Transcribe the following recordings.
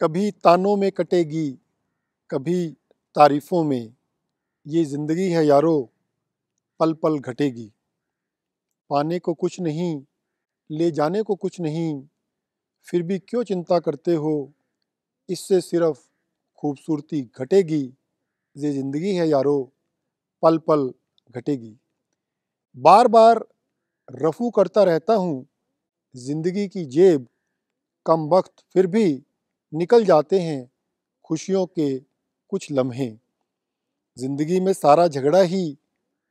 कभी तानों में कटेगी, कभी तारीफ़ों में, ये ज़िंदगी है यारो, पल पल घटेगी। पाने को कुछ नहीं, ले जाने को कुछ नहीं, फिर भी क्यों चिंता करते हो, इससे सिर्फ खूबसूरती घटेगी। ये ज़िंदगी है यारो, पल पल घटेगी। बार बार रफू करता रहता हूँ, ज़िंदगी की जेब कम वक्त फिर भी निकल जाते हैं खुशियों के कुछ लम्हे। ज़िंदगी में सारा झगड़ा ही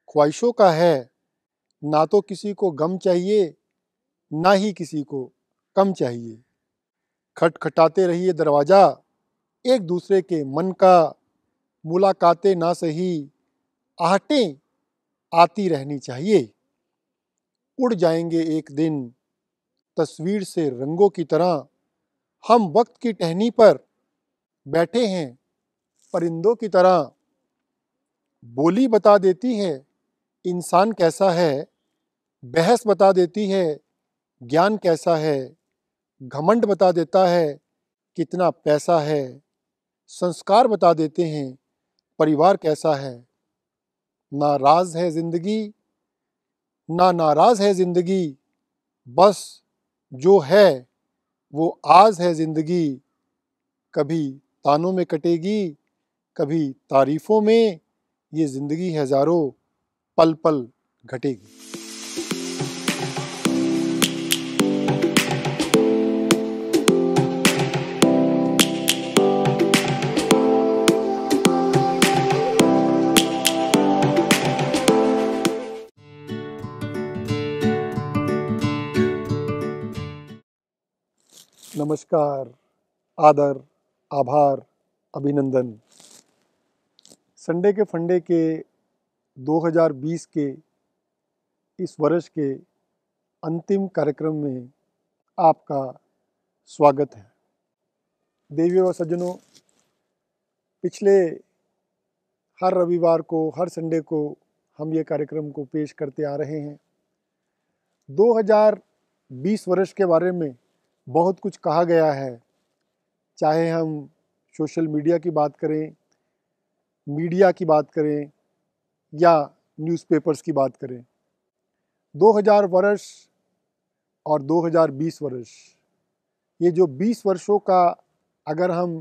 ख्वाहिशों का है, ना तो किसी को गम चाहिए, ना ही किसी को कम चाहिए। खटखटाते रहिए दरवाज़ा एक दूसरे के मन का, मुलाकातें ना सही, आहटें आती रहनी चाहिए। उड़ जाएंगे एक दिन तस्वीर से रंगों की तरह, हम वक्त की टहनी पर बैठे हैं परिंदों की तरह। बोली बता देती है इंसान कैसा है, बहस बता देती है ज्ञान कैसा है, घमंड बता देता है कितना पैसा है, संस्कार बता देते हैं परिवार कैसा है। ना राज है ज़िंदगी, ना नाराज है ज़िंदगी, बस जो है वो आज है ज़िंदगी। कभी तानों में कटेगी, कभी तारीफ़ों में, ये ज़िंदगी हज़ारों पल पल घटेगी। नमस्कार, आदर, आभार, अभिनंदन। संडे के फंडे के 2020 के इस वर्ष के अंतिम कार्यक्रम में आपका स्वागत है। देवियों व सज्जनों, पिछले हर रविवार को, हर संडे को हम ये कार्यक्रम को पेश करते आ रहे हैं। 2020 वर्ष के बारे में बहुत कुछ कहा गया है, चाहे हम सोशल मीडिया की बात करें, मीडिया की बात करें या न्यूज़पेपर्स की बात करें। 2000 वर्ष और 2020 वर्ष, ये जो 20 वर्षों का अगर हम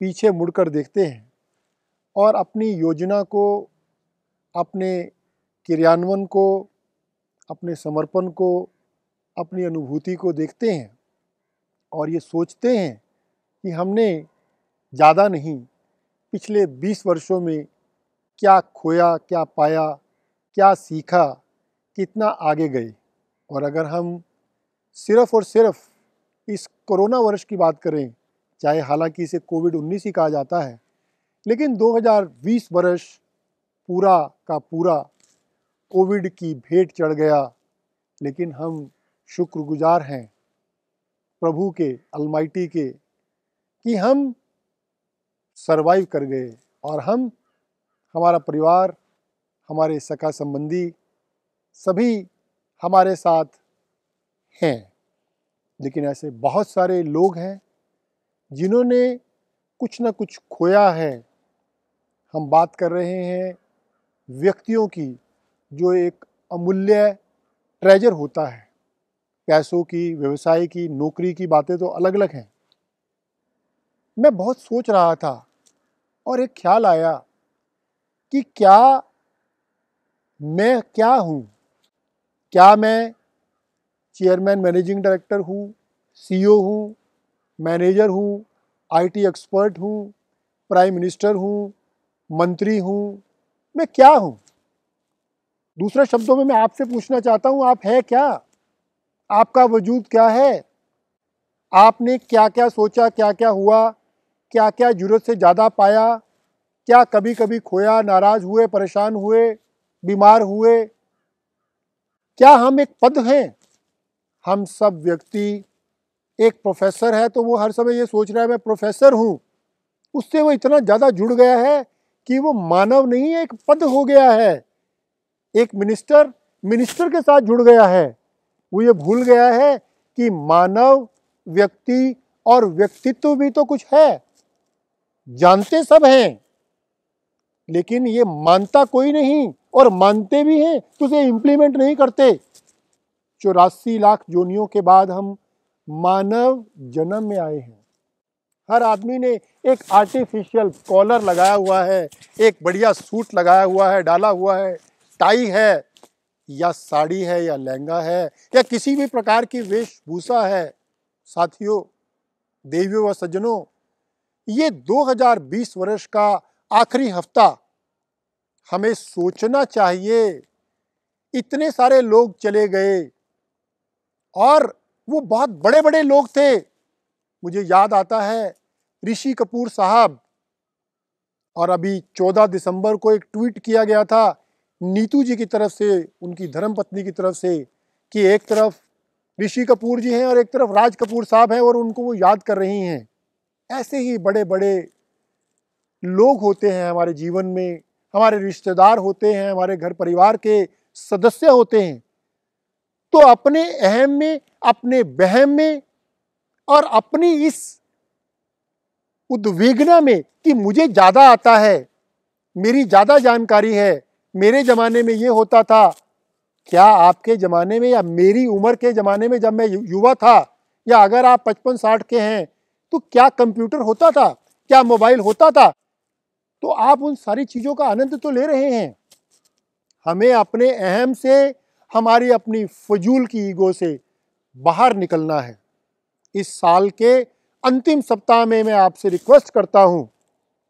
पीछे मुड़कर देखते हैं और अपनी योजना को, अपने क्रियान्वयन को, अपने समर्पण को, अपनी अनुभूति को देखते हैं और ये सोचते हैं कि हमने ज़्यादा नहीं, पिछले 20 वर्षों में क्या खोया, क्या पाया, क्या सीखा, कितना आगे गए। और अगर हम सिर्फ़ और सिर्फ इस कोरोना वर्ष की बात करें, चाहे हालांकि इसे कोविड-19 ही कहा जाता है, लेकिन 2020 वर्ष पूरा का पूरा कोविड की भेंट चढ़ गया। लेकिन हम शुक्रगुजार हैं प्रभु के, अलमाइटी के, कि हम सरवाइव कर गए और हमारा परिवार, हमारे सगा संबंधी सभी हमारे साथ हैं। लेकिन ऐसे बहुत सारे लोग हैं जिन्होंने कुछ न कुछ खोया है। हम बात कर रहे हैं व्यक्तियों की, जो एक अमूल्य ट्रेजर होता है। पैसों की, व्यवसाय की, नौकरी की बातें तो अलग अलग हैं। मैं बहुत सोच रहा था और एक ख्याल आया कि क्या मैं क्या हूँ? क्या मैं चेयरमैन, मैनेजिंग डायरेक्टर हूँ, सीईओ हूँ, मैनेजर हूँ, आईटी एक्सपर्ट हूँ, प्राइम मिनिस्टर हूँ, मंत्री हूँ? मैं क्या हूँ? दूसरे शब्दों में मैं आपसे पूछना चाहता हूँ, आप है क्या? आपका वजूद क्या है? आपने क्या क्या सोचा, क्या क्या हुआ, क्या क्या ज़रूरत से ज़्यादा पाया, क्या कभी कभी खोया, नाराज़ हुए, परेशान हुए, बीमार हुए? क्या हम एक पद हैं? हम सब व्यक्ति, एक प्रोफेसर है तो वो हर समय ये सोच रहा है मैं प्रोफेसर हूँ, उससे वो इतना ज़्यादा जुड़ गया है कि वो मानव नहीं, एक पद हो गया है। एक मिनिस्टर के साथ जुड़ गया है। वो ये भूल गया है कि मानव, व्यक्ति और व्यक्तित्व भी तो कुछ है, जानते सब हैं, लेकिन ये मानता कोई नहीं, और मानते भी हैं तो उसे इम्प्लीमेंट नहीं करते। 84 लाख योनियों के बाद हम मानव जन्म में आए हैं। हर आदमी ने एक आर्टिफिशियल कॉलर लगाया हुआ है, एक बढ़िया सूट लगाया हुआ है, डाला हुआ है, टाई है, या साड़ी है, या लहंगा है, या किसी भी प्रकार की वेशभूषा है। साथियों, देवियों व सज्जनों, ये 2020 वर्ष का आखिरी हफ्ता हमें सोचना चाहिए। इतने सारे लोग चले गए और वो बहुत बड़े बड़े लोग थे। मुझे याद आता है ऋषि कपूर साहब, और अभी 14 दिसंबर को एक ट्वीट किया गया था नीतू जी की तरफ से, उनकी धर्मपत्नी की तरफ से, कि एक तरफ ऋषि कपूर जी हैं और एक तरफ राज कपूर साहब हैं और उनको वो याद कर रही हैं। ऐसे ही बड़े बड़े लोग होते हैं हमारे जीवन में, हमारे रिश्तेदार होते हैं, हमारे घर परिवार के सदस्य होते हैं। तो अपने अहम में, अपने बहम में और अपनी इस उद्विग्न में कि मुझे ज्यादा आता है, मेरी ज्यादा जानकारी है, मेरे जमाने में ये होता था, क्या आपके जमाने में या मेरी उम्र के जमाने में जब मैं युवा था, या अगर आप 55-60 के हैं, तो क्या कंप्यूटर होता था, क्या मोबाइल होता था? तो आप उन सारी चीजों का आनंद तो ले रहे हैं। हमें अपने अहम से, हमारी अपनी फजूल की ईगो से बाहर निकलना है। इस साल के अंतिम सप्ताह में मैं आपसे रिक्वेस्ट करता हूं,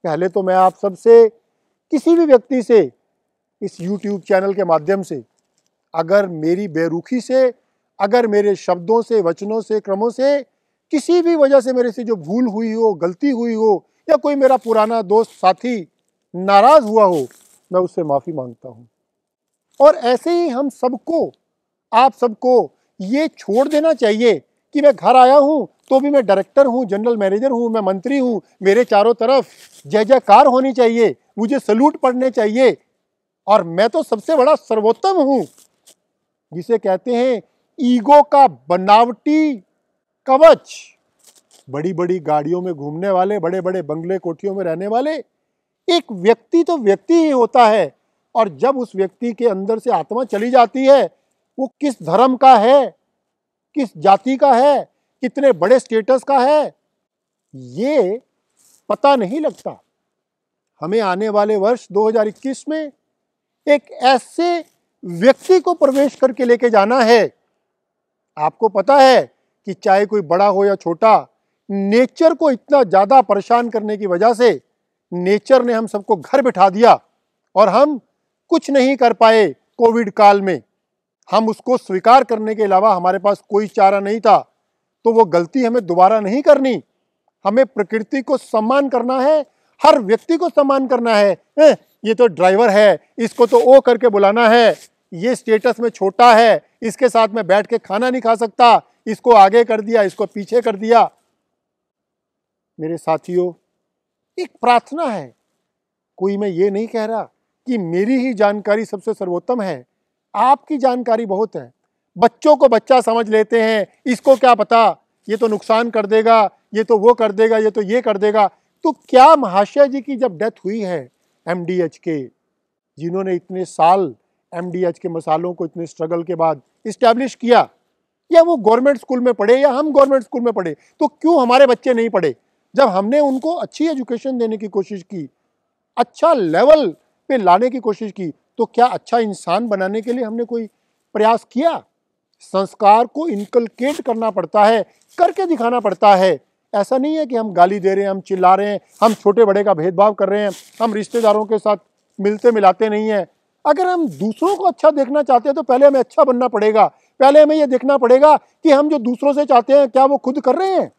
पहले तो मैं आप सबसे, किसी भी व्यक्ति से, इस YouTube चैनल के माध्यम से, अगर मेरी बेरुखी से, अगर मेरे शब्दों से, वचनों से, क्रमों से किसी भी वजह से मेरे से जो भूल हुई हो, गलती हुई हो, या कोई मेरा पुराना दोस्त साथी नाराज हुआ हो, मैं उससे माफी मांगता हूं। और ऐसे ही हम सबको, आप सबको ये छोड़ देना चाहिए कि मैं घर आया हूं तो भी मैं डायरेक्टर हूं, जनरल मैनेजर हूं, मैं मंत्री हूं, मेरे चारों तरफ जय जयकार होनी चाहिए, मुझे सल्यूट पढ़ने चाहिए, और मैं तो सबसे बड़ा सर्वोत्तम हूं, जिसे कहते हैं ईगो का बनावटी कवच। बड़ी बड़ी गाड़ियों में घूमने वाले, बड़े बड़े बंगले कोठियों में रहने वाले, एक व्यक्ति तो व्यक्ति ही होता है, और जब उस व्यक्ति के अंदर से आत्मा चली जाती है, वो किस धर्म का है, किस जाति का है, कितने बड़े स्टेटस का है, ये पता नहीं लगता। हमें आने वाले वर्ष 2021 में एक ऐसे व्यक्ति को प्रवेश करके लेके जाना है। आपको पता है कि चाहे कोई बड़ा हो या छोटा, नेचर को इतना ज्यादा परेशान करने की वजह से नेचर ने हम सबको घर बिठा दिया और हम कुछ नहीं कर पाए। कोविड काल में हम उसको स्वीकार करने के अलावा हमारे पास कोई चारा नहीं था। तो वो गलती हमें दोबारा नहीं करनी। हमें प्रकृति को सम्मान करना है, हर व्यक्ति को सम्मान करना है। ये तो ड्राइवर है, इसको तो ओ करके बुलाना है, ये स्टेटस में छोटा है, इसके साथ में बैठ के खाना नहीं खा सकता, इसको आगे कर दिया, इसको पीछे कर दिया। मेरे साथियों, एक प्रार्थना है, कोई मैं ये नहीं कह रहा कि मेरी ही जानकारी सबसे सर्वोत्तम है, आपकी जानकारी बहुत है। बच्चों को बच्चा समझ लेते हैं, इसको क्या पता, ये तो नुकसान कर देगा, ये तो वो कर देगा, ये तो ये कर देगा। तो क्या महाशय जी की जब डेथ हुई है एमडीएच के, जिन्होंने इतने साल एमडीएच के मसालों को इतने स्ट्रगल के बाद इस्टेब्लिश किया, या वो गवर्नमेंट स्कूल में पढ़े या हम गवर्नमेंट स्कूल में पढ़े, तो क्यों हमारे बच्चे नहीं पढ़े? जब हमने उनको अच्छी एजुकेशन देने की कोशिश की, अच्छा लेवल पे लाने की कोशिश की, तो क्या अच्छा इंसान बनाने के लिए हमने कोई प्रयास किया? संस्कार को इनकलकेट करना पड़ता है, करके दिखाना पड़ता है। ऐसा नहीं है कि हम गाली दे रहे हैं, हम चिल्ला रहे हैं, हम छोटे बड़े का भेदभाव कर रहे हैं, हम रिश्तेदारों के साथ मिलते मिलाते नहीं हैं। अगर हम दूसरों को अच्छा देखना चाहते हैं तो पहले हमें अच्छा बनना पड़ेगा। पहले हमें यह देखना पड़ेगा कि हम जो दूसरों से चाहते हैं क्या वो खुद कर रहे हैं।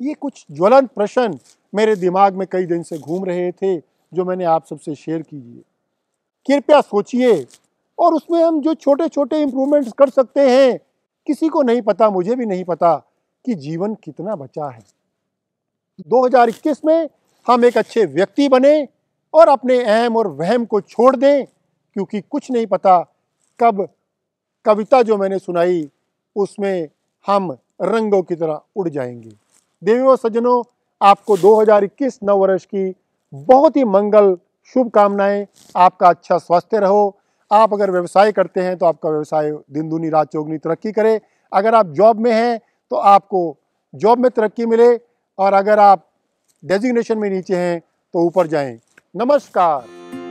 ये कुछ ज्वलंत प्रश्न मेरे दिमाग में कई दिन से घूम रहे थे, जो मैंने आप सबसे शेयर कीजिए। कृपया सोचिए, और उसमें हम जो छोटे छोटे इंप्रूवमेंट्स कर सकते हैं। किसी को नहीं पता, मुझे भी नहीं पता कि जीवन कितना बचा है। 2021 में हम एक अच्छे व्यक्ति बने और अपने अहम और वहम को छोड़ दें, क्योंकि कुछ नहीं पता कब कविता जो मैंने सुनाई उसमें हम रंगों की तरह उड़ जाएंगे। देवियों सज्जनों, आपको 2021 नव वर्ष की बहुत ही मंगल शुभकामनाएं। आपका अच्छा स्वास्थ्य रहो। आप अगर व्यवसाय करते हैं तो आपका व्यवसाय दिन दूनी रात चौगुनी तरक्की करे। अगर आप जॉब में हैं तो आपको जॉब में तरक्की मिले, और अगर आप डेजिग्नेशन में नीचे हैं तो ऊपर जाएं। नमस्कार।